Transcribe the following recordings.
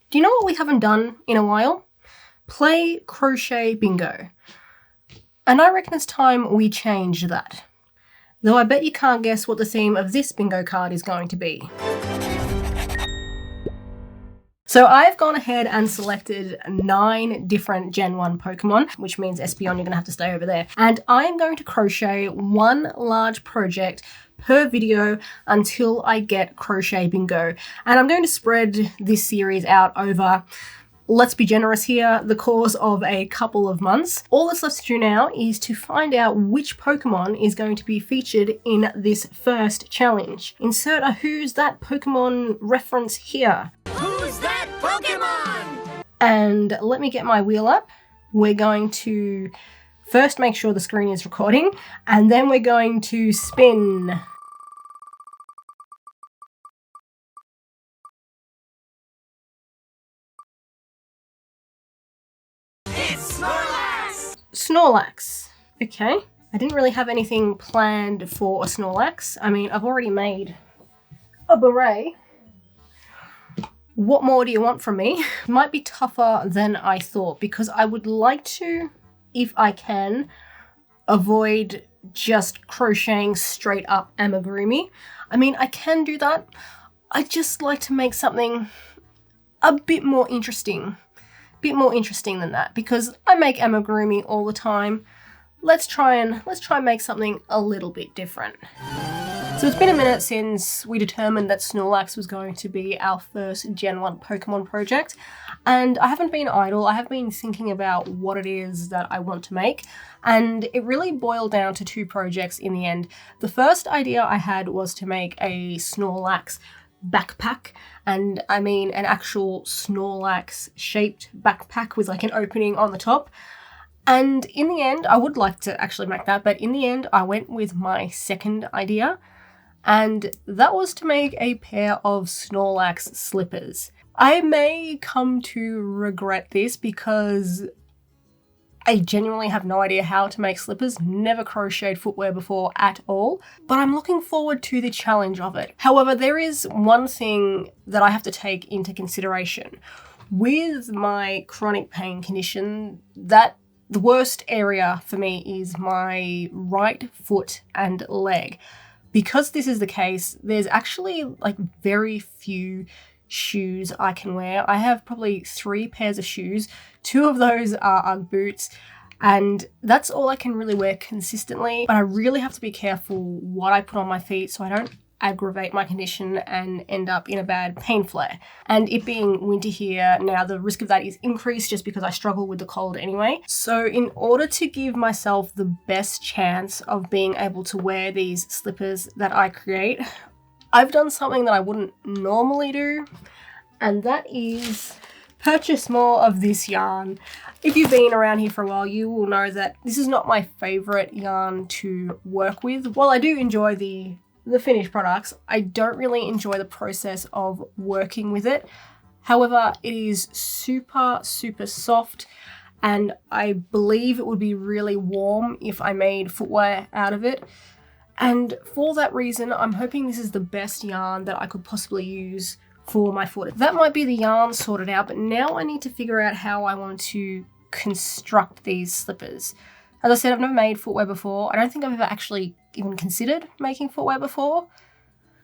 Do you know what we haven't done in a while? Play Crochet Bingo. And I reckon it's time we change that. Though I bet you can't guess what the theme of this bingo card is going to be. So I've gone ahead and selected 9 different Gen 1 Pokemon, which means Espeon, you're going to have to stay over there. And I am going to crochet one large project per video until I get Crochet Bingo. And I'm going to spread this series out over, let's be generous here, the course of a couple of months. All that's left to do now is to find out which Pokemon is going to be featured in this first challenge. Insert a Who's That Pokemon reference here. Who's that Pokemon? And let me get my wheel up. We're going to first make sure the screen is recording, and then we're going to spin. It's Snorlax! Snorlax. Okay. I didn't really have anything planned for a Snorlax. I mean, I've already made a beret. What more do you want from me? Might be tougher than I thought, because I would like to, if I can, avoid just crocheting straight up amigurumi. I mean, I can do that. I just like to make something a bit more interesting. Than that, because I make amigurumi all the time. Let's try and make something a little bit different. So it's been a minute since we determined that Snorlax was going to be our first Gen 1 Pokemon project, and I haven't been idle. I have been thinking about what it is that I want to make, and it really boiled down to 2 projects in the end. The first idea I had was to make a Snorlax backpack, and I mean an actual Snorlax shaped backpack with like an opening on the top. And in the end, I would like to actually make that, but in the end I went with my second idea, and that was to make a pair of Snorlax slippers. I may come to regret this because I genuinely have no idea how to make slippers, never crocheted footwear before at all, but I'm looking forward to the challenge of it. However, there is one thing that I have to take into consideration. With my chronic pain condition, the worst area for me is my right foot and leg. Because this is the case, there's actually like very few shoes I can wear. I have probably 3 pairs of shoes. 2 of those are Ugg boots, and that's all I can really wear consistently. But I really have to be careful what I put on my feet so I don't aggravate my condition and end up in a bad pain flare. And it being winter here now, the risk of that is increased just because I struggle with the cold anyway. So in order to give myself the best chance of being able to wear these slippers that I create, I've done something that I wouldn't normally do, and that is purchase more of this yarn. If you've been around here for a while, you will know that this is not my favorite yarn to work with. While I do enjoy the finished products, I don't really enjoy the process of working with it. However, it is super, super soft, and I believe it would be really warm if I made footwear out of it. And for that reason, I'm hoping this is the best yarn that I could possibly use for my foot. That might be the yarn sorted out, but now I need to figure out how I want to construct these slippers. As I said, I've never made footwear before. I don't think I've ever actually even considered making footwear before.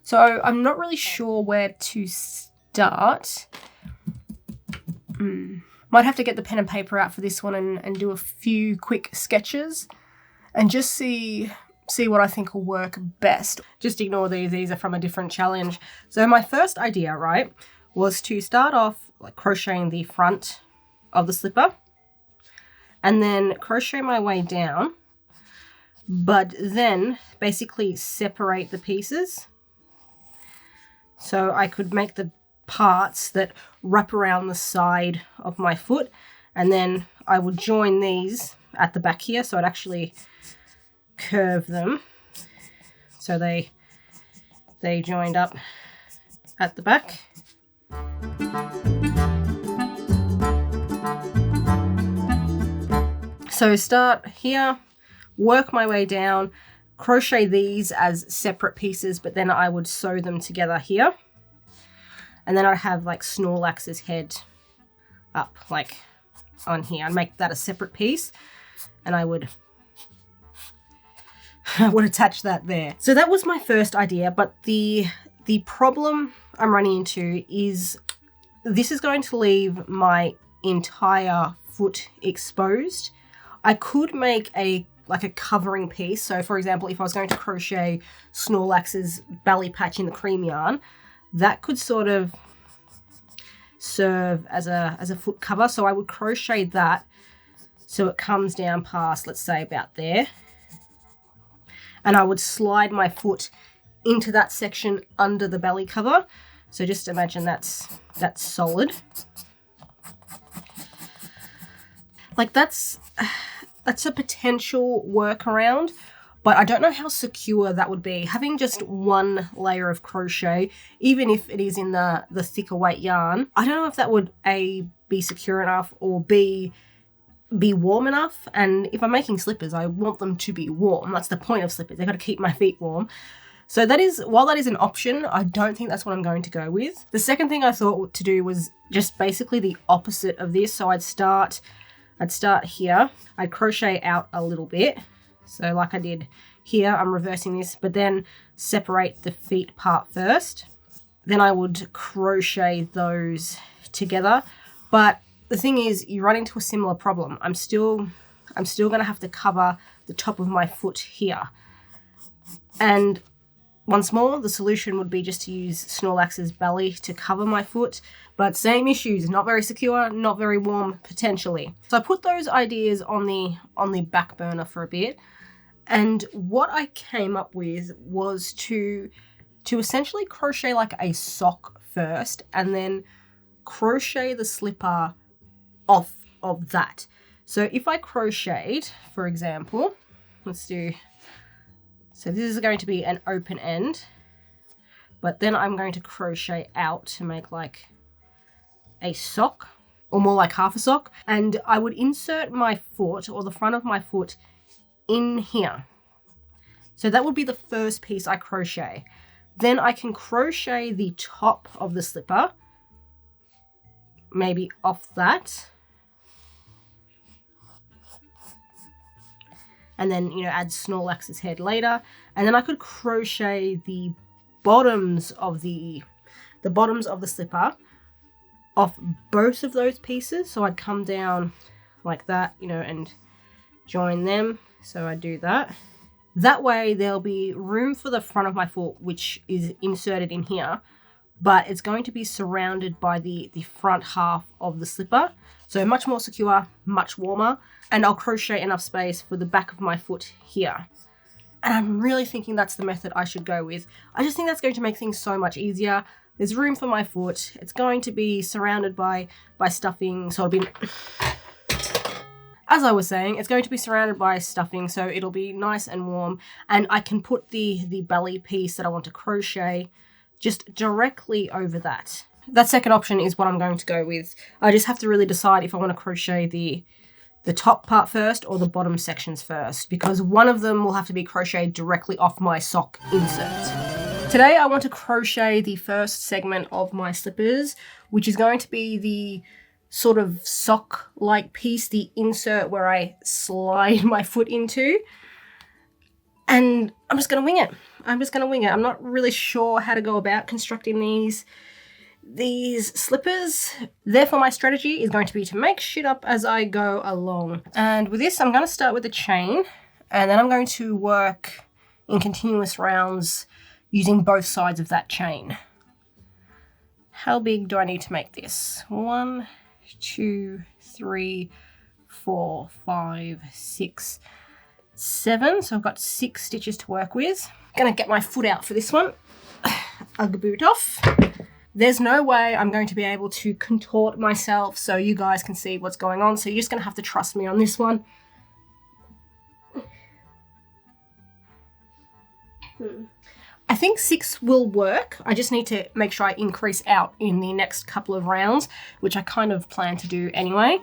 So I'm not really sure where to start. Might have to get the pen and paper out for this one and do a few quick sketches and just see what I think will work best. Just ignore these are from a different challenge. So my first idea, right, was to start off like crocheting the front of the slipper and then crochet my way down, but then basically separate the pieces so I could make the parts that wrap around the side of my foot, and then I would join these at the back here, so I'd actually curve them so they joined up at the back. So start here, work my way down, crochet these as separate pieces, but then I would sew them together here. And then I'd have like Snorlax's head up like on here. I'd make that a separate piece and I would attach that there. So that was my first idea, but the problem I'm running into is this is going to leave my entire foot exposed. I could make a covering piece. So for example, if I was going to crochet Snorlax's belly patch in the cream yarn, that could sort of serve as a foot cover. So I would crochet that so it comes down past, let's say, about there. And I would slide my foot into that section under the belly cover. So just imagine that's solid. Like that's a potential workaround, but I don't know how secure that would be. Having just one layer of crochet, even if it is in the thicker weight yarn, I don't know if that would A, be secure enough, or B, be warm enough. And if I'm making slippers, I want them to be warm. That's the point of slippers. They've got to keep my feet warm. So while that is an option, I don't think that's what I'm going to go with. The second thing I thought to do was just basically the opposite of this. So I'd start here. I'd crochet out a little bit. So like I did here, I'm reversing this, but then separate the feet part first. Then I would crochet those together. But the thing is, you run into a similar problem. I'm still going to have to cover the top of my foot here. And once more, the solution would be just to use Snorlax's belly to cover my foot, but same issues, not very secure, not very warm, potentially. So I put those ideas on the back burner for a bit, and what I came up with was to essentially crochet like a sock first, and then crochet the slipper off of that. So if I crocheted, for example, so this is going to be an open end, but then I'm going to crochet out to make like a sock, or more like half a sock. And I would insert my foot, or the front of my foot, in here. So that would be the first piece I crochet. Then I can crochet the top of the slipper, maybe off that. And then, add Snorlax's head later. And then I could crochet the bottoms of the slipper off both of those pieces. So I'd come down like that, and join them. So I do that. That way there'll be room for the front of my foot, which is inserted in here, but it's going to be surrounded by the front half of the slipper. So much more secure, much warmer, and I'll crochet enough space for the back of my foot here. And I'm really thinking that's the method I should go with. I just think that's going to make things so much easier. There's room for my foot. It's going to be surrounded by stuffing, so it'll be... As I was saying, it's going to be surrounded by stuffing, so it'll be nice and warm, and I can put the belly piece that I want to crochet just directly over that. That second option is what I'm going to go with. I just have to really decide if I want to crochet the top part first or the bottom sections first, because one of them will have to be crocheted directly off my sock insert. Today I want to crochet the first segment of my slippers, which is going to be the sort of sock-like piece, the insert where I slide my foot into. And I'm just going to wing it. I'm not really sure how to go about constructing these slippers. Therefore, my strategy is going to be to make shit up as I go along. And with this, I'm going to start with a chain, and then I'm going to work in continuous rounds using both sides of that chain. How big do I need to make this? 1, 2, 3, 4, 5, 6, 7. So I've got 6 stitches to work with. I'm going to get my foot out for this one. Ugg boot off. There's no way I'm going to be able to contort myself so you guys can see what's going on. So you're just going to have to trust me on this one. I think 6 will work. I just need to make sure I increase out in the next couple of rounds, which I kind of plan to do anyway.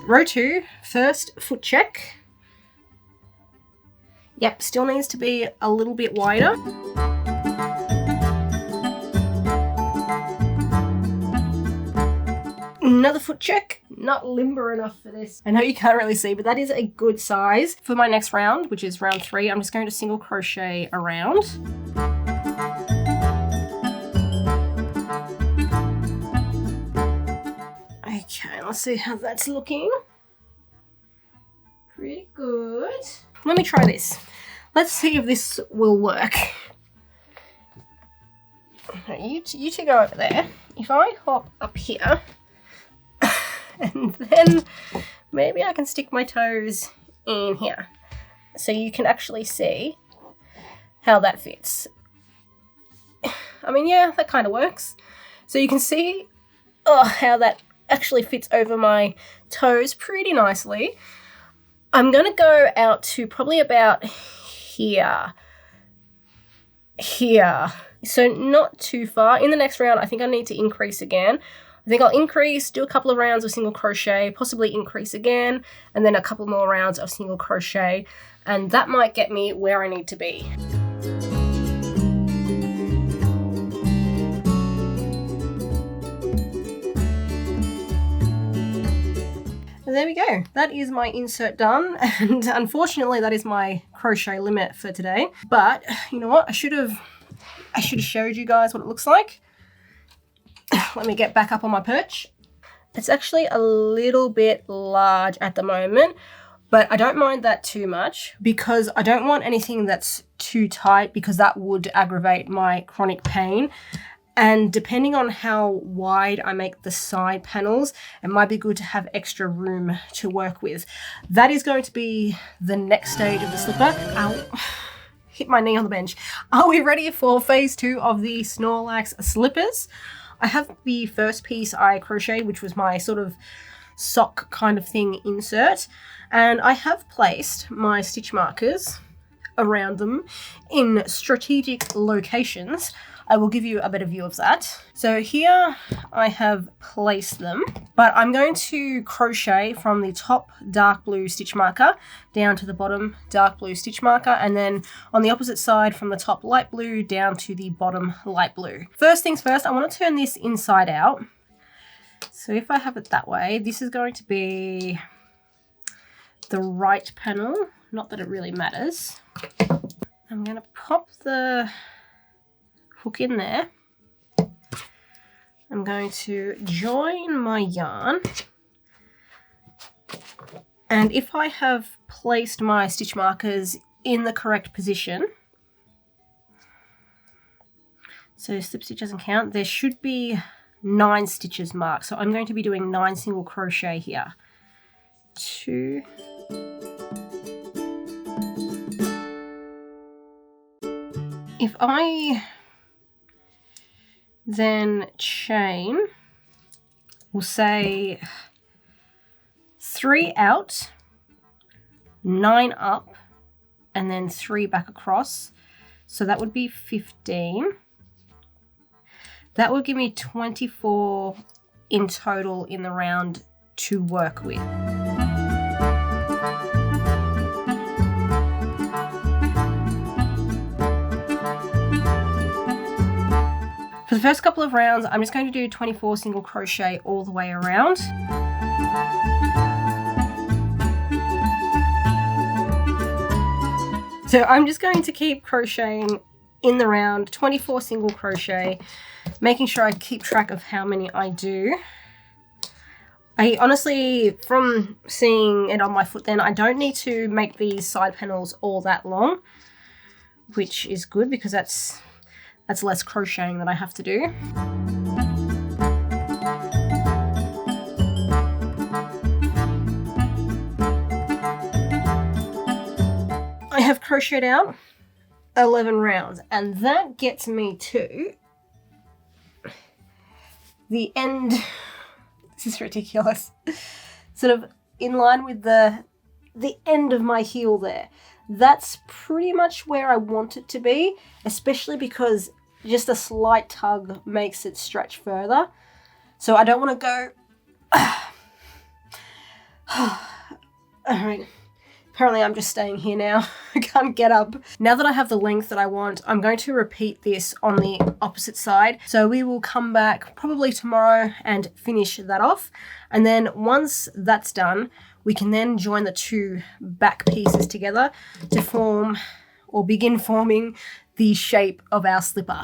Row 2, first foot check. Yep, still needs to be a little bit wider. Another foot check, not limber enough for this. I know you can't really see, but that is a good size. For my next round, which is round 3, I'm just going to single crochet around. Okay, let's see how that's looking. Pretty good. Let me try this. Let's see if this will work. You two go over there. If I hop up here, and then maybe I can stick my toes in here so you can actually see how that fits. I mean, yeah, that kind of works. So you can see how that actually fits over my toes pretty nicely. I'm going to go out to probably about here. So not too far. In the next round, I think I need to increase again. I think I'll increase, do a couple of rounds of single crochet, possibly increase again, and then a couple more rounds of single crochet, and that might get me where I need to be. There we go. That is my insert done, and unfortunately that is my crochet limit for today. But you know what? I should have showed you guys what it looks like. Let me get back up on my perch. It's actually a little bit large at the moment, but I don't mind that too much because I don't want anything that's too tight because that would aggravate my chronic pain. And depending on how wide I make the side panels, it might be good to have extra room to work with. That is going to be the next stage of the slipper. Ow. Hit my knee on the bench. Are we ready for phase 2 of the Snorlax slippers? I have the first piece I crocheted, which was my sort of sock kind of thing insert. And I have placed my stitch markers around them in strategic locations. I will give you a better view of that. So here I have placed them, but I'm going to crochet from the top dark blue stitch marker down to the bottom dark blue stitch marker, and then on the opposite side from the top light blue down to the bottom light blue. First things first, I want to turn this inside out. So if I have it that way, this is going to be the right panel. Not that it really matters. I'm going to pop the hook in there. I'm going to join my yarn, and if I have placed my stitch markers in the correct position, so slip stitch doesn't count, there should be 9 stitches marked. So I'm going to be doing 9 single crochet here. 2, if I then chain, we'll say 3 out, 9 up, and then 3 back across. So that would be 15. That would give me 24 in total in the round to work with. For the first couple of rounds, I'm just going to do 24 single crochet all the way around. So I'm just going to keep crocheting in the round, 24 single crochet, making sure I keep track of how many I do. I honestly, from seeing it on my foot then, I don't need to make these side panels all that long, which is good because that's less crocheting that I have to do. I have crocheted out 11 rounds, and that gets me to the end. This is ridiculous. Sort of in line with the end of my heel there. That's pretty much where I want it to be, especially because just a slight tug makes it stretch further. So I don't want to go... Alright, Apparently I'm just staying here now. I can't get up. Now that I have the length that I want, I'm going to repeat this on the opposite side. So we will come back probably tomorrow and finish that off. And then once that's done, we can then join the two back pieces together to form or begin forming the shape of our slipper.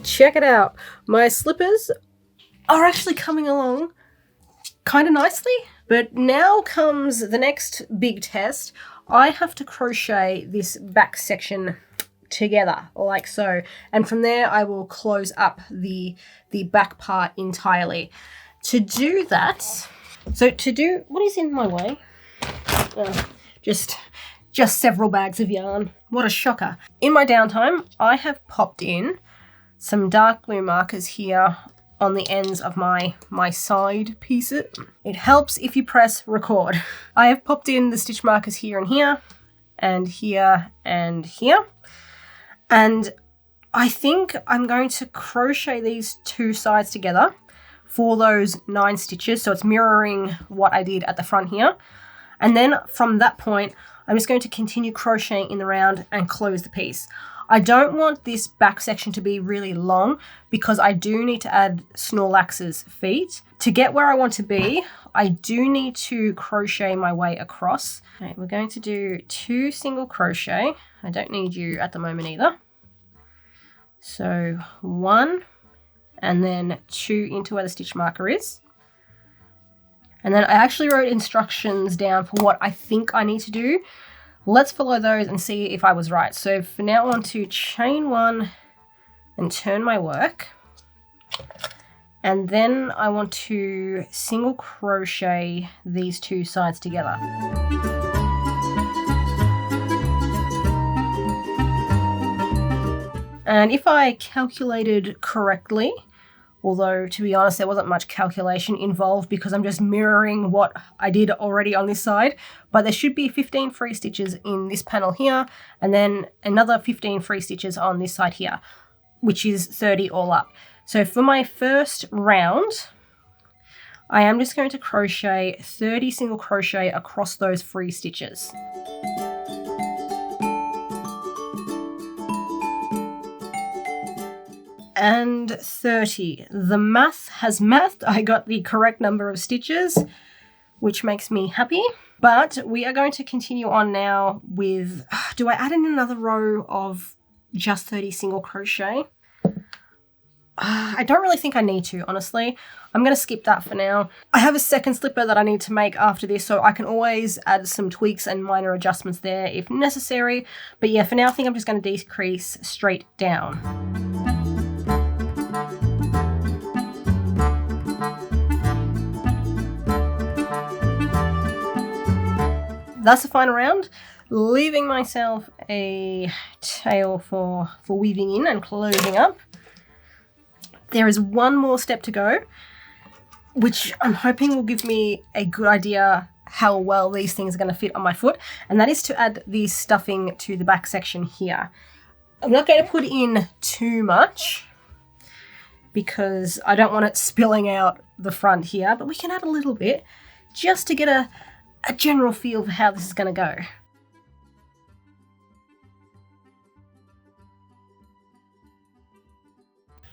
Check it out. My slippers are actually coming along kind of nicely, but now comes the next big test. I have to crochet this back section together like so, and from there I will close up the back part entirely. To do that, what is in my way? Just several bags of yarn. What a shocker. In my downtime, I have popped in some dark blue markers here on the ends of my side pieces. It helps if you press record. I have popped in the stitch markers here and here, and here and here. And I think I'm going to crochet these two sides together for those 9 stitches. So it's mirroring what I did at the front here. And then from that point, I'm just going to continue crocheting in the round and close the piece. I don't want this back section to be really long because I do need to add Snorlax's feet. To get where I want to be, I do need to crochet my way across. Okay, we're going to do 2 single crochet. I don't need you at the moment either. So 1 and then 2 into where the stitch marker is. And then I actually wrote instructions down for what I think I need to do. Let's follow those and see if I was right. So for now I want to chain 1 and turn my work. And then I want to single crochet these 2 sides together. And if I calculated correctly, although to be honest there wasn't much calculation involved because I'm just mirroring what I did already on this side, but there should be 15 free stitches in this panel here and then another 15 free stitches on this side here, which is 30 all up. So for my first round, I am just going to crochet 30 single crochet across those free stitches. And 30. The math has mathed. I got the correct number of stitches, which makes me happy. But we are going to continue on now with, do I add in another row of just 30 single crochet? I don't really think I need to, honestly. I'm going to skip that for now. I have a second slipper that I need to make after this, so I can always add some tweaks and minor adjustments there if necessary. But yeah, for now I think I'm just going to decrease straight down. That's the final round, leaving myself a tail for weaving in and closing up. There is one more step to go, which I'm hoping will give me a good idea how well these things are going to fit on my foot, and that is to add the stuffing to the back section here. I'm not going to put in too much because I don't want it spilling out the front here, but we can add a little bit just to get a general feel for how this is going to go.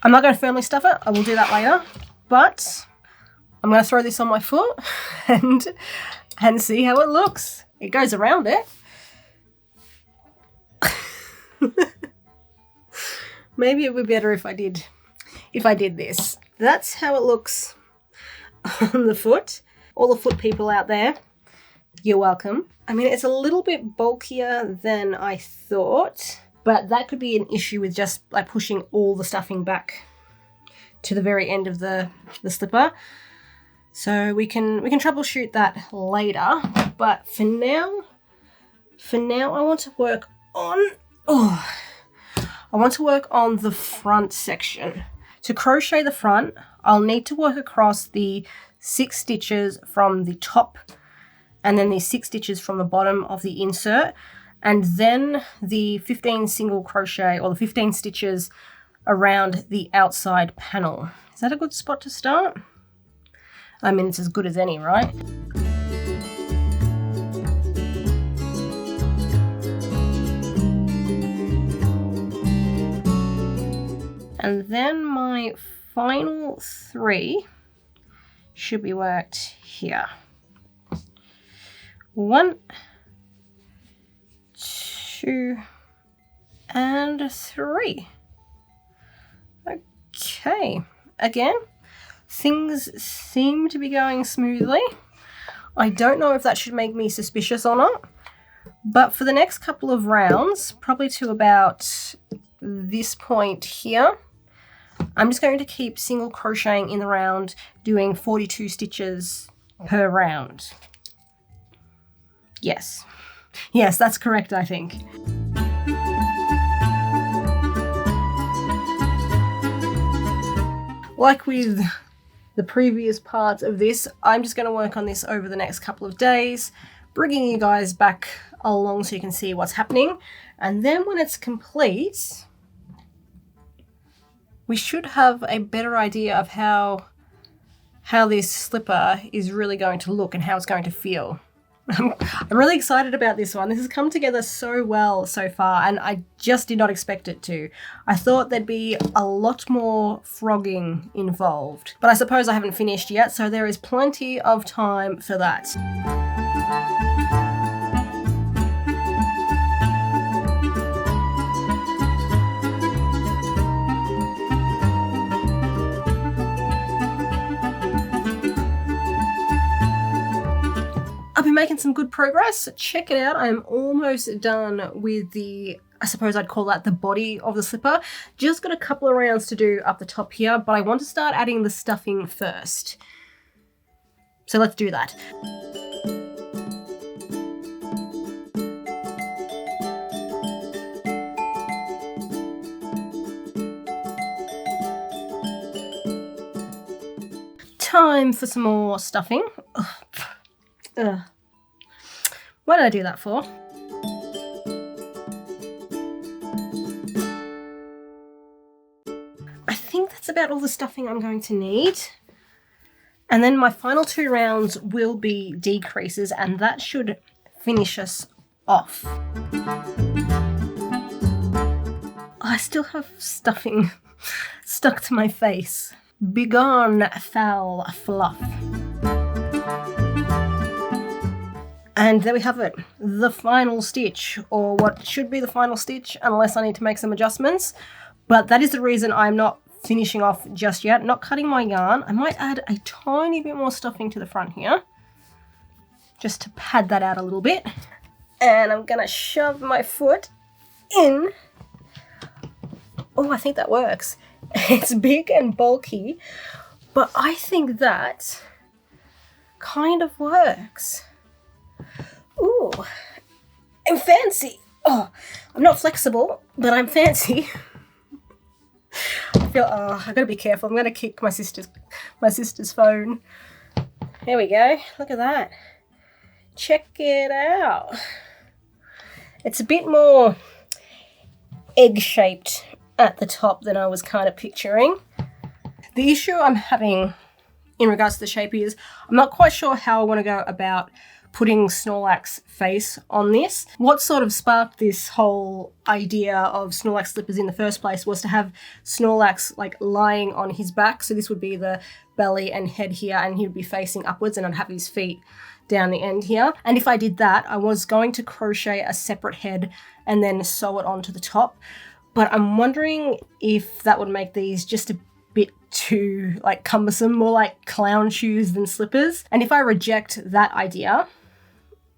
I'm not going to firmly stuff it, I will do that later, but I'm going to throw this on my foot and see how it looks. It goes around it. Maybe it would be better if I did this. That's how it looks on the foot. All the foot people out there, you're welcome. I mean, it's a little bit bulkier than I thought, but that could be an issue with just like pushing all the stuffing back to the very end of the slipper. So we can troubleshoot that later. But for now I want to work on the front section. To crochet the front, I'll need to work across the 6 stitches from the top and then the 6 stitches from the bottom of the insert, and then the 15 single crochet or the 15 stitches around the outside panel. Is that a good spot to start? I mean, it's as good as any, right? And then my final 3 should be worked here. 1, 2, and 3. Okay, again, things seem to be going smoothly. I don't know if that should make me suspicious or not, but for the next couple of rounds, probably to about this point here, I'm just going to keep single crocheting in the round, doing 42 stitches per round. Yes, that's correct, I think. Like with the previous parts of this, I'm just going to work on this over the next couple of days, bringing you guys back along so you can see what's happening. And then when it's complete, we should have a better idea of how this slipper is really going to look and how it's going to feel. I'm really excited about this one. This has come together so well so far, and I just did not expect it to. I thought there'd be a lot more frogging involved, but I suppose I haven't finished yet, so there is plenty of time for that. I've been making some good progress. Check it out. I'm almost done with I suppose I'd call that the body of the slipper. Just got a couple of rounds to do up the top here, but I want to start adding the stuffing first. So let's do that. Time for some more stuffing. What did I do that for? I think that's about all the stuffing I'm going to need. And then my final 2 rounds will be decreases, and that should finish us off. I still have stuffing stuck to my face. Begone, foul fluff. And there we have it, the final stitch, or what should be the final stitch, unless I need to make some adjustments. But that is the reason I'm not finishing off just yet, not cutting my yarn. I might add a tiny bit more stuffing to the front here, just to pad that out a little bit. And I'm gonna shove my foot in. Oh, I think that works. It's big and bulky, but I think that kind of works. Ooh, I'm fancy. Oh, I'm not flexible, but I'm fancy. I feel, I gotta be careful. I'm gonna kick my sister's phone. Here we go. Look at that. Check it out. It's a bit more egg-shaped at the top than I was kind of picturing. The issue I'm having in regards to the shape is I'm not quite sure how I want to go about putting Snorlax face on this. What sort of sparked this whole idea of Snorlax slippers in the first place was to have Snorlax like lying on his back. So this would be the belly and head here, and he would be facing upwards, and I'd have his feet down the end here. And if I did that, I was going to crochet a separate head and then sew it onto the top. But I'm wondering if that would make these just a bit too like cumbersome, more like clown shoes than slippers. And if I reject that idea,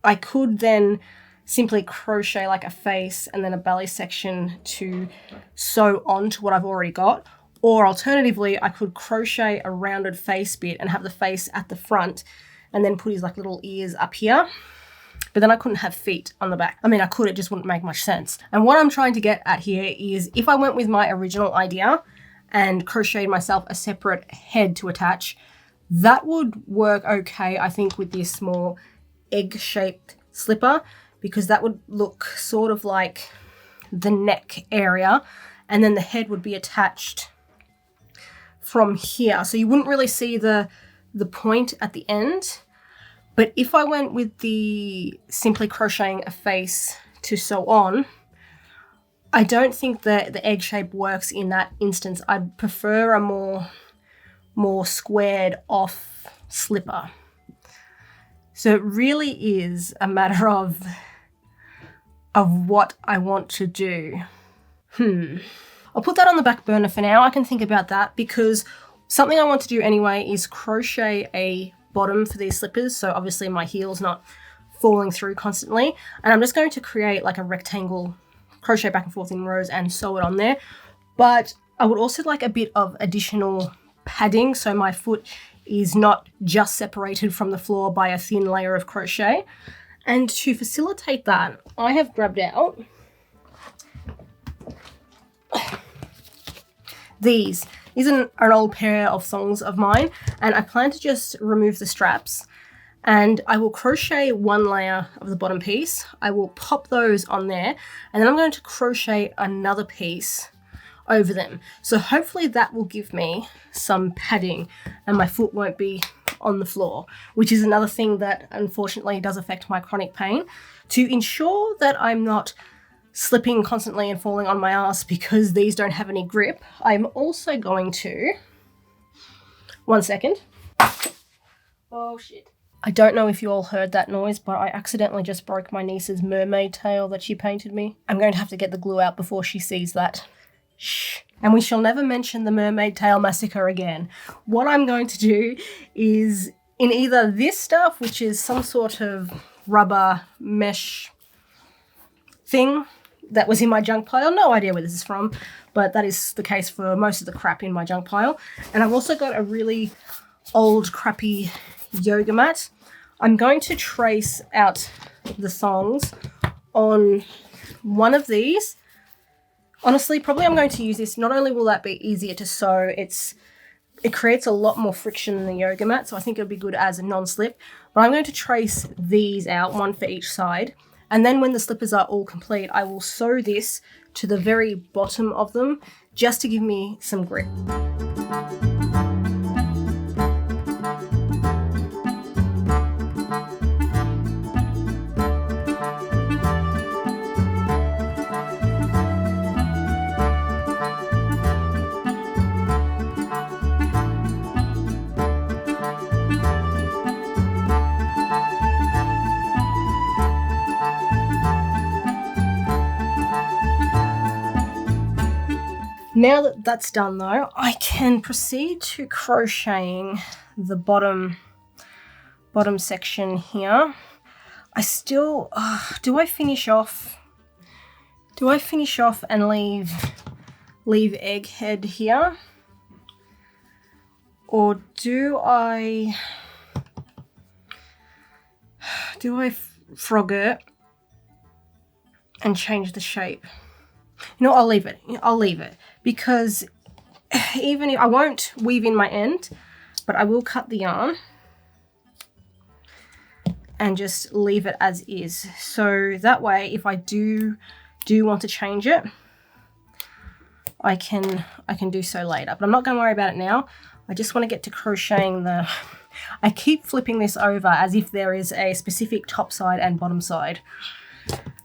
I could then simply crochet like a face and then a belly section to sew onto what I've already got. Or alternatively, I could crochet a rounded face bit and have the face at the front and then put his like little ears up here. But then I couldn't have feet on the back. I mean, I could, it just wouldn't make much sense. And what I'm trying to get at here is if I went with my original idea and crocheted myself a separate head to attach, that would work okay, I think, with this more egg-shaped slipper, because that would look sort of like the neck area, and then the head would be attached from here. So you wouldn't really see the point at the end. But if I went with the simply crocheting a face to sew on, I don't think that the egg shape works in that instance. I'd prefer a more squared off slipper. So it really is a matter of what I want to do. I'll put that on the back burner for now. I can think about that, because something I want to do anyway is crochet a bottom for these slippers, so obviously my heel's not falling through constantly. And I'm just going to create like a rectangle, crochet back and forth in rows and sew it on there. But I would also like a bit of additional padding so my foot is not just separated from the floor by a thin layer of crochet. And to facilitate that, I have grabbed out these. These are an old pair of thongs of mine, and I plan to just remove the straps, and I will crochet one layer of the bottom piece. I will pop those on there, and then I'm going to crochet another piece over them. So hopefully that will give me some padding and my foot won't be on the floor, which is another thing that unfortunately does affect my chronic pain. To ensure that I'm not slipping constantly and falling on my ass because these don't have any grip, I'm also going to, one second. Oh shit. I don't know if you all heard that noise, but I accidentally just broke my niece's mermaid tail that she painted me. I'm going to have to get the glue out before she sees that. Shh. And we shall never mention the mermaid tail massacre again. What I'm going to do is, in either this stuff, which is some sort of rubber mesh thing that was in my junk pile, no idea where this is from, but that is the case for most of the crap in my junk pile. And I've also got a really old crappy yoga mat. I'm going to trace out the thongs on one of these. Honestly, probably I'm going to use this. Not only will that be easier to sew, it creates a lot more friction than the yoga mat, so I think it'll be good as a non-slip. But I'm going to trace these out, one for each side. And then when the slippers are all complete, I will sew this to the very bottom of them just to give me some grip. Now that that's done though, I can proceed to crocheting the bottom section here. I still, do I finish off and leave egghead here? Or do I frog it and change the shape? You know, I'll leave it because even if I won't weave in my end, but I will cut the yarn and just leave it as is. So that way, if I do want to change it, I can do so later. But I'm not going to worry about it now. I just want to get to crocheting the. I keep flipping this over as if there is a specific top side and bottom side.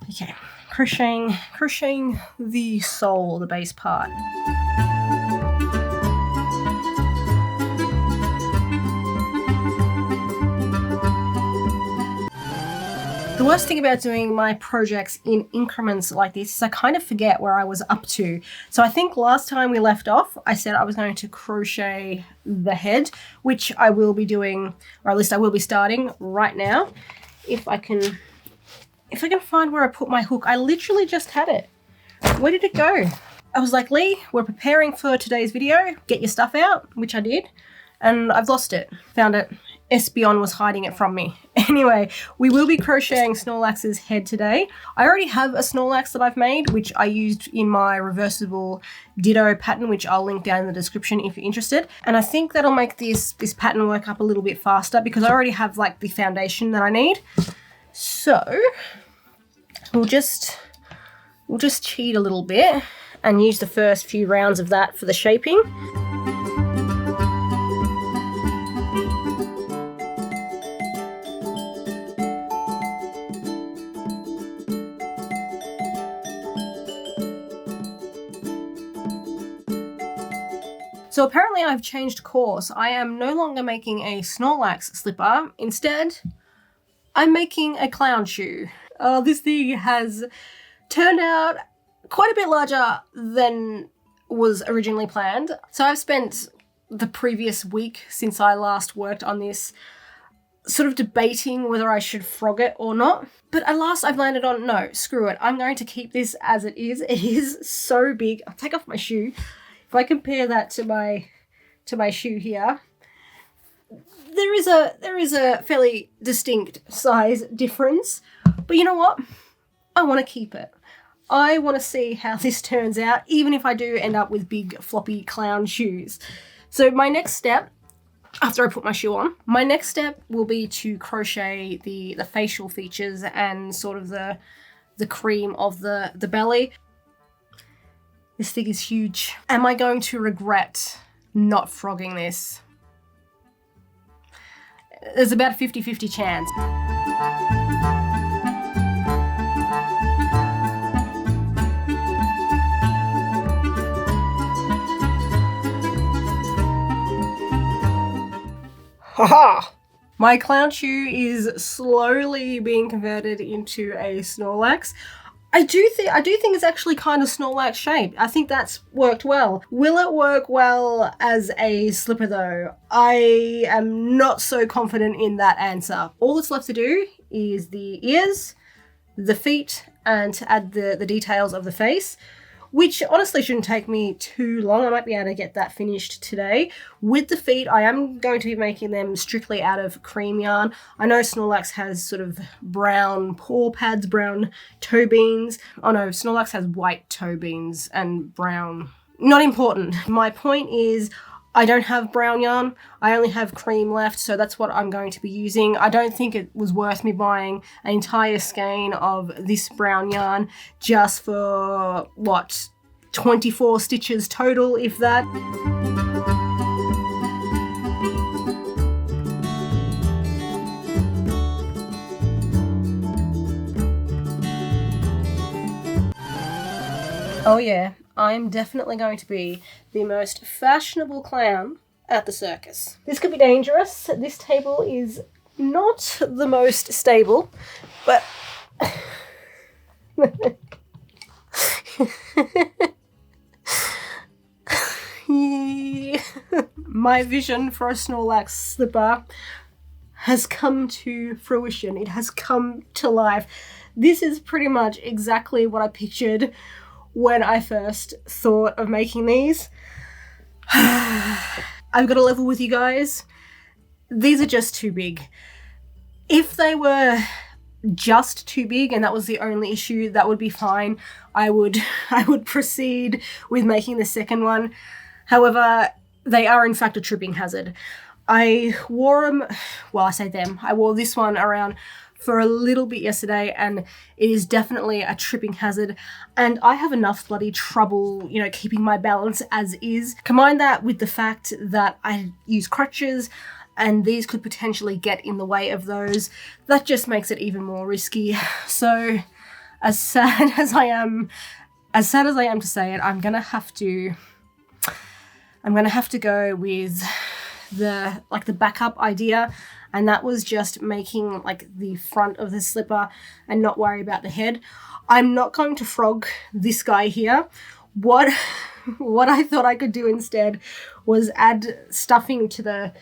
Okay. Crocheting the sole, the base part. The worst thing about doing my projects in increments like this is I kind of forget where I was up to. So I think last time we left off, I said I was going to crochet the head, which I will be doing, or at least I will be starting right now. If I can find where I put my hook. I literally just had it. Where did it go? I was like, Lee, we're preparing for today's video. Get your stuff out, which I did. And I've lost it. Found it. Espeon was hiding it from me. Anyway, we will be crocheting Snorlax's head today. I already have a Snorlax that I've made, which I used in my reversible ditto pattern, which I'll link down in the description if you're interested. And I think that'll make this pattern work up a little bit faster because I already have like the foundation that I need. So we'll just cheat a little bit and use the first few rounds of that for the shaping. So apparently I've changed course. I am no longer making a Snorlax slipper. Instead, I'm making a clown shoe. This thing has turned out quite a bit larger than was originally planned. So I've spent the previous week since I last worked on this sort of debating whether I should frog it or not. But at last I've landed on, no, screw it. I'm going to keep this as it is. It is so big. I'll take off my shoe. If I compare that to my shoe here, there is a fairly distinct size difference. But you know what? I want to keep it. I want to see how this turns out, even if I do end up with big floppy clown shoes. So my next step, after I put my shoe on, my next step will be to crochet the facial features and sort of the cream of the belly. This thing is huge. Am I going to regret not frogging this? There's about a 50-50 chance. Haha! My clown shoe is slowly being converted into a Snorlax. I do think it's actually kind of Snorlax shaped. I think that's worked well. Will it work well as a slipper though? I am not so confident in that answer. All that's left to do is the ears, the feet, and to add the details of the face, which honestly shouldn't take me too long. I might be able to get that finished today. With the feet, I am going to be making them strictly out of cream yarn. I know Snorlax has sort of brown paw pads, brown toe beans. Oh no, Snorlax has white toe beans and brown. Not important. My point is, I don't have brown yarn. I only have cream left, so that's what I'm going to be using. I don't think it was worth me buying an entire skein of this brown yarn just for, 24 stitches total, if that. Oh yeah, I'm definitely going to be the most fashionable clown at the circus. This could be dangerous. This table is not the most stable, but my vision for a Snorlax slipper has come to fruition. It has come to life. This is pretty much exactly what I pictured when I first thought of making these. I've got to level with you guys. These are just too big. If they were just too big and that was the only issue, that would be fine. I would proceed with making the second one. However, they are in fact a tripping hazard. I wore them, well, I say them, I wore this one around for a little bit yesterday, and it is definitely a tripping hazard, and I have enough bloody trouble, keeping my balance as is. Combine that with the fact that I use crutches, and these could potentially get in the way of those. That just makes it even more risky. So, as sad as I am to say it, I'm gonna have to go with the backup idea, and that was just making the front of the slipper and not worry about the head. I'm not going to frog this guy here. What I thought I could do instead was add stuffing to the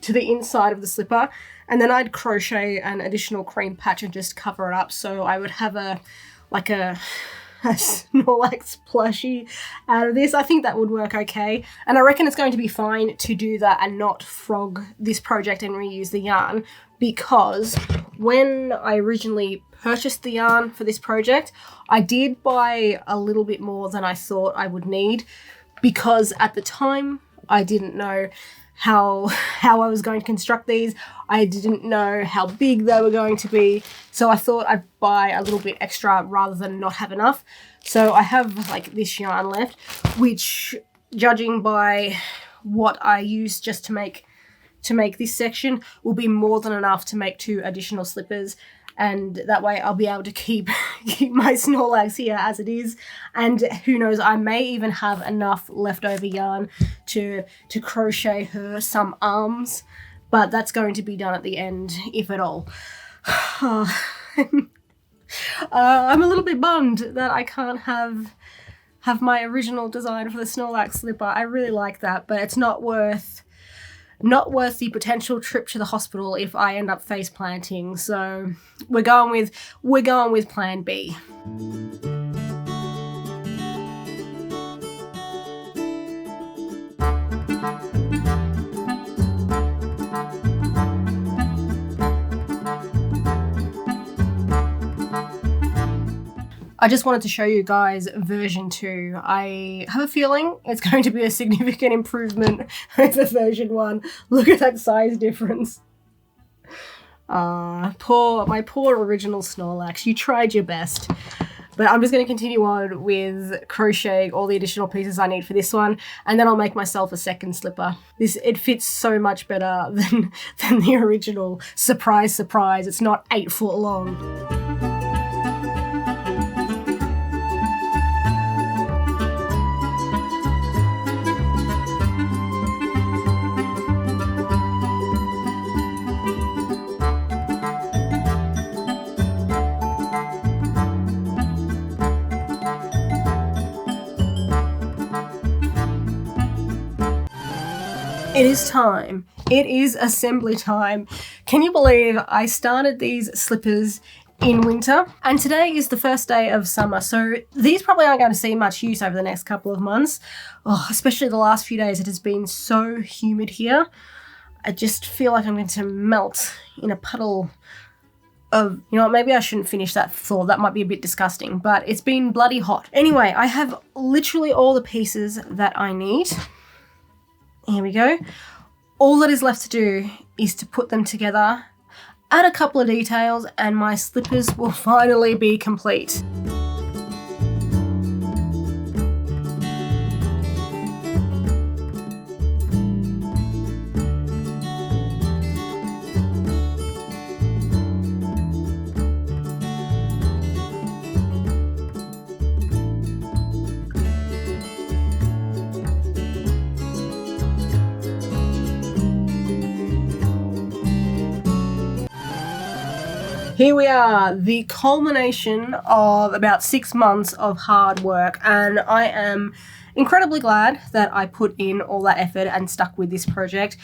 inside of the slipper, and then I'd crochet an additional cream patch and just cover it up, so I would have a Snorlax plushie out of this. I think that would work okay, and I reckon it's going to be fine to do that and not frog this project and reuse the yarn, because when I originally purchased the yarn for this project, I did buy a little bit more than I thought I would need, because at the time I didn't know how I was going to construct these. I didn't know how big they were going to be, so I thought I'd buy a little bit extra rather than not have enough. So I have like this yarn left, which, judging by what I used just to make this section, will be more than enough to make 2 additional slippers. And that way I'll be able to keep my Snorlax here as it is. And who knows, I may even have enough leftover yarn to crochet her some arms, but that's going to be done at the end, if at all. I'm a little bit bummed that I can't have my original design for the Snorlax slipper. I really like that, but it's not worth the potential trip to the hospital if I end up face planting. So we're going with plan B. I just wanted to show you guys version 2. I have a feeling it's going to be a significant improvement over version 1. Look at that size difference. My poor original Snorlax. You tried your best. But I'm just going to continue on with crocheting all the additional pieces I need for this one, and then I'll make myself a second slipper. It fits so much better than the original. Surprise, surprise, it's not 8 foot long. It is time. It is assembly time. Can you believe I started these slippers in winter? And today is the first day of summer, so these probably aren't going to see much use over the next couple of months. Oh, especially the last few days. It has been so humid here. I just feel like I'm going to melt in a puddle of, you know, maybe I shouldn't finish that thought. That might be a bit disgusting, but it's been bloody hot. Anyway, I have literally all the pieces that I need. Here we go. All that is left to do is to put them together, add a couple of details, and my slippers will finally be complete. Here we are, the culmination of about 6 months of hard work, and I am incredibly glad that I put in all that effort and stuck with this project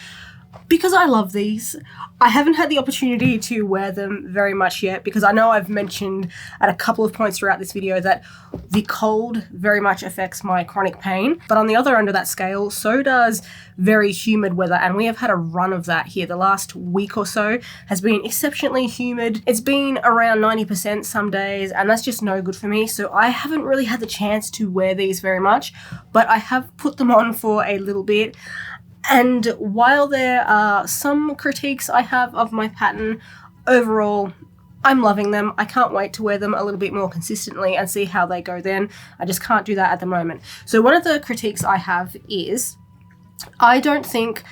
because I love these. I haven't had the opportunity to wear them very much yet because I know I've mentioned at a couple of points throughout this video that the cold very much affects my chronic pain, but on the other end of that scale, so does very humid weather, and we have had a run of that here. The last week or so has been exceptionally humid. It's been around 90% some days, and that's just no good for me, so I haven't really had the chance to wear these very much, but I have put them on for a little bit. And while there are some critiques I have of my pattern, overall, I'm loving them. I can't wait to wear them a little bit more consistently and see how they go then. I just can't do that at the moment. So one of the critiques I have is, I don't think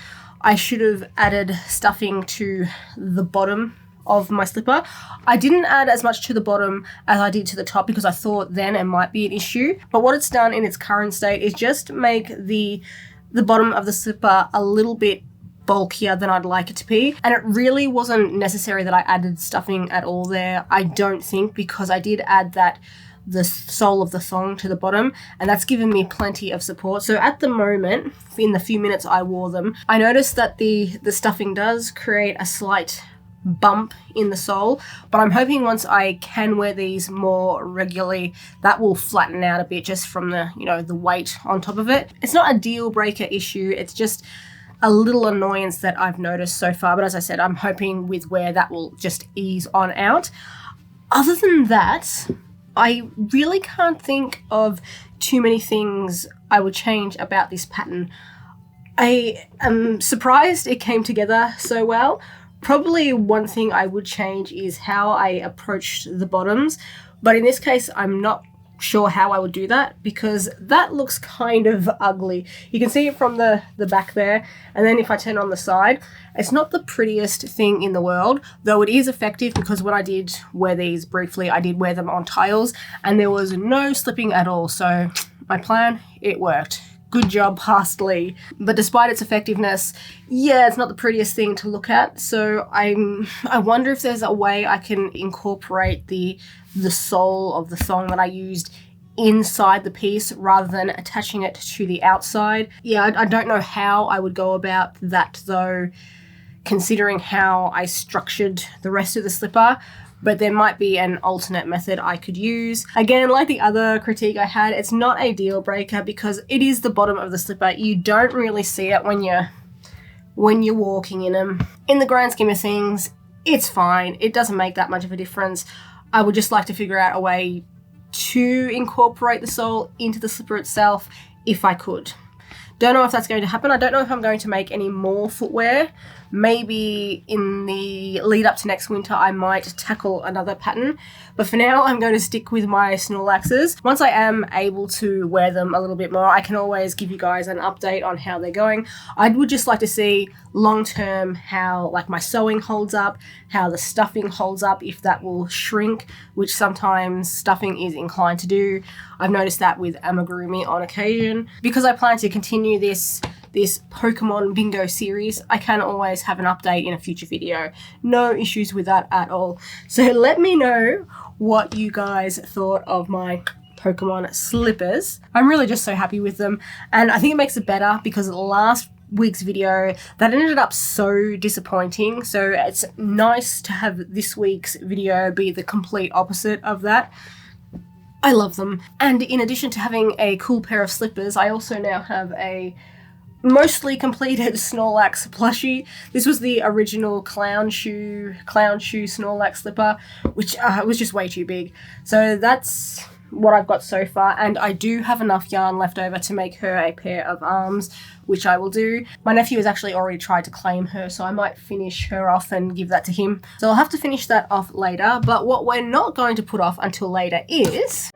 I should have added stuffing to the bottom of my slipper. I didn't add as much to the bottom as I did to the top because I thought then it might be an issue. But what it's done in its current state is just make the bottom of the slipper a little bit bulkier than I'd like it to be, and it really wasn't necessary that I added stuffing at all there, I don't think, because I did add the sole of the thong to the bottom, and that's given me plenty of support. So at the moment, in the few minutes I wore them, I noticed that the stuffing does create a slight bump in the sole, but I'm hoping once I can wear these more regularly, that will flatten out a bit just from the, you know, the weight on top of it. It's not a deal breaker issue, it's just a little annoyance that I've noticed so far, but as I said, I'm hoping with wear that will just ease on out. Other than that, I really can't think of too many things I would change about this pattern. I am surprised it came together so well. Probably one thing I would change is how I approached the bottoms, but in this case I'm not sure how I would do that because that looks kind of ugly. You can see it from the back there, and then if I turn on the side, it's not the prettiest thing in the world, though it is effective because when I did wear these briefly, I did wear them on tiles and there was no slipping at all. So my plan, it worked. Good job, Parsley. But despite its effectiveness, yeah, it's not the prettiest thing to look at. So I wonder if there's a way I can incorporate the sole of the thong that I used inside the piece rather than attaching it to the outside. Yeah, I don't know how I would go about that though, considering how I structured the rest of the slipper. But there might be an alternate method I could use. Again, like the other critique I had, it's not a deal breaker because it is the bottom of the slipper. You don't really see it when you're walking in them. In the grand scheme of things, it's fine. It doesn't make that much of a difference. I would just like to figure out a way to incorporate the sole into the slipper itself if I could. Don't know if that's going to happen. I don't know if I'm going to make any more footwear. Maybe in the lead up to next winter, I might tackle another pattern. But for now, I'm going to stick with my Snorlaxes. Once I am able to wear them a little bit more, I can always give you guys an update on how they're going. I would just like to see long term how like my sewing holds up, how the stuffing holds up, if that will shrink, which sometimes stuffing is inclined to do. I've noticed that with amigurumi on occasion. Because I plan to continue this Pokemon Bingo series, I can always have an update in a future video. No issues with that at all. So let me know what you guys thought of my Pokemon slippers. I'm really just so happy with them, and I think it makes it better because last week's video that ended up so disappointing, so it's nice to have this week's video be the complete opposite of that. I love them, and in addition to having a cool pair of slippers, I also now have a mostly completed Snorlax plushie. This was the original clown shoe Snorlax slipper, which was just way too big. So that's what I've got so far, and I do have enough yarn left over to make her a pair of arms, which I will do. My nephew has actually already tried to claim her, so I might finish her off and give that to him. So I'll have to finish that off later, but what we're not going to put off until later is...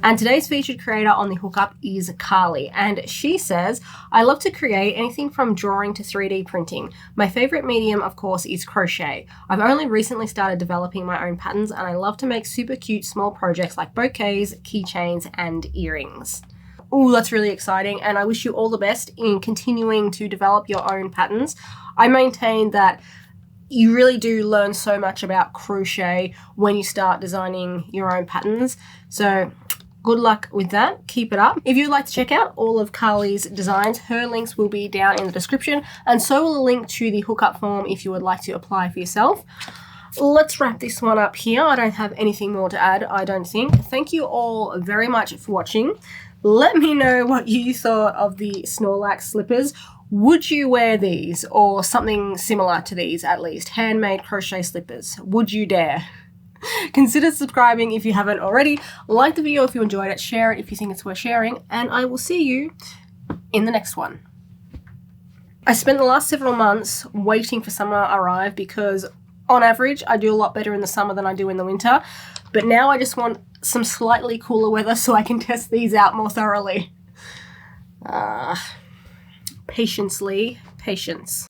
And today's featured creator on the hookup is Karli, and she says, I love to create anything from drawing to 3D printing. My favorite medium, of course, is crochet. I've only recently started developing my own patterns, and I love to make super cute small projects like bouquets, keychains, and earrings. Ooh, that's really exciting, and I wish you all the best in continuing to develop your own patterns. I maintain that you really do learn so much about crochet when you start designing your own patterns. So good luck with that. Keep it up. If you'd like to check out all of Karli's designs, her links will be down in the description, and so will a link to the hookup form if you would like to apply for yourself. Let's wrap this one up here. I don't have anything more to add, I don't think. Thank you all very much for watching. Let me know what you thought of the Snorlax slippers. Would you wear these, or something similar to these at least? Handmade crochet slippers. Would you dare? Consider subscribing if you haven't already. Like the video if you enjoyed it. Share it if you think it's worth sharing. And I will see you in the next one. I spent the last several months waiting for summer to arrive because on average I do a lot better in the summer than I do in the winter. But now I just want some slightly cooler weather so I can test these out more thoroughly. Patience, Lee. Patience.